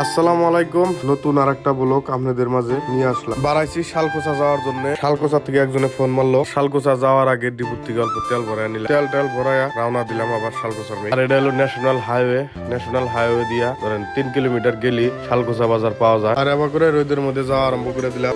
আসসালামু আলাইকুম। নতুন আর একটা ব্লগ আপনাদের মাঝে নিয়ে আসলাম। বাড়াইছি শালকোচা যাওয়ার জন্য। শালকোচা থেকে একজনে ফোন মারলো। শালকোচা যাওয়ার আগে ডিপুর থেকে অল্প তেল ভরাই নিলাম। তেল ভরাইয়া রওনা দিলাম আবার শালকোচার মেয়ে। আর এটা হলো ন্যাশনাল হাইওয়ে দিয়া ধরেন 3 কিলোমিটার গেলি শালকোচা বাজার পাওয়া যায়। আর এবার করে রোদের মধ্যে যাওয়া আরম্ভ করে দিলাম।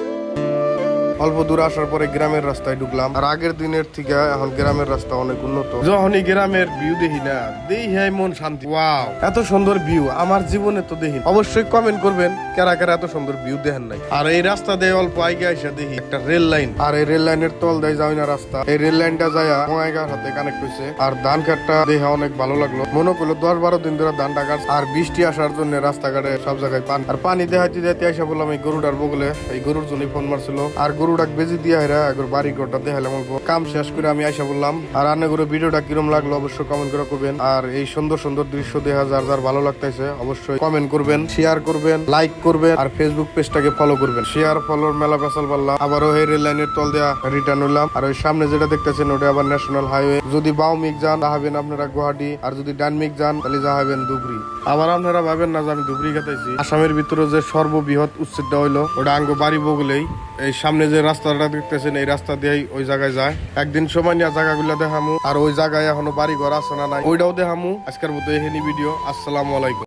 অল্প দূর আসার পরে গ্রামের রাস্তায় ঢুকলাম। আর আগের দিনের থেকে এখন গ্রামের রাস্তা অনেক উন্নত। যখনই গ্রামের ভিউ দেখি না, দেখি মন শান্তি। ওয়াও, এত সুন্দর ভিউ আমার জীবনে তো দেখি। অবশ্যই কমেন্ট করবেন কারা কারা এত সুন্দর ভিউ দেখেন নাই। আর এই রাস্তা দিয়ে অল্প আগে এসে দেখি একটা রেল লাইন। আর এই রেল লাইনের তল দেয় যাই না রাস্তা। এই রেল লাইনটা যায় বঙ্গাইগাঁর সাথে কানেক্ট হয়েছে। আর ধান কাটটা দেখে অনেক ভালো লাগলো। মনে করলো 10-12 দিন ধরে ধানটা কাটছে। আর বৃষ্টি আসার জন্য রাস্তাঘাটে সব জায়গায় পানি। আর পানি দেখাইতে এসে বললাম এই গরুটার বগলে। এই গরুর জন্য ফোন মারছিল। আর গরুটাকে বেজি দিয়ে একবার বাড়ি ঘরটা দেখালাম। অল্প কাম শেষ করে আমি আইসা বললাম। আর রান্না করে ভিডিওটা কিরম লাগলো অবশ্যই কমেন্ট করে করবেন। আর এই সুন্দর সুন্দর দৃশ্য দেখা যার ভালো লাগতেছে অবশ্যই কমেন্ট করবেন, শেয়ার করবেন, লাইক করবেন। আর ফেসবুক পেজটাকে ফলো করবেন। শেয়ার ফলোর মেলা পেছাল পারলাম। আবারও এই রেল লাইনের তল দেওয়া রিটার্ন হইলাম। আর ওই সামনে যেটা দেখতেছেন ওটা আবার ন্যাশনাল হাইওয়ে। যদি বাও মিক যান তাহবেন আপনারা গুয়াহাটি। আর যদি ডান মিক যান তাহলে যাবেন ধুবড়ি। আবার আপনারা ভাবেন না যে আমি ধুবড়ি কাটাইছি। আসামের ভিতরে যে সর্ববৃহৎ উচ্ছেদটা হইলো ওটা আঙ্গ বাড়ি বগলেই। এই সামনে যে রাস্তাটা দেখতেছেন এই রাস্তা দিয়েই ওই জায়গায় যায়। একদিন সময় নিয়ে জায়গাগুলো দেখামু। আর ওই জায়গায় এখনো বাড়ি ঘর আছে না নাই ওইটাও দেখামু। আজকের মতো এখানে ভিডিও। আসসালামু আলাইকুম।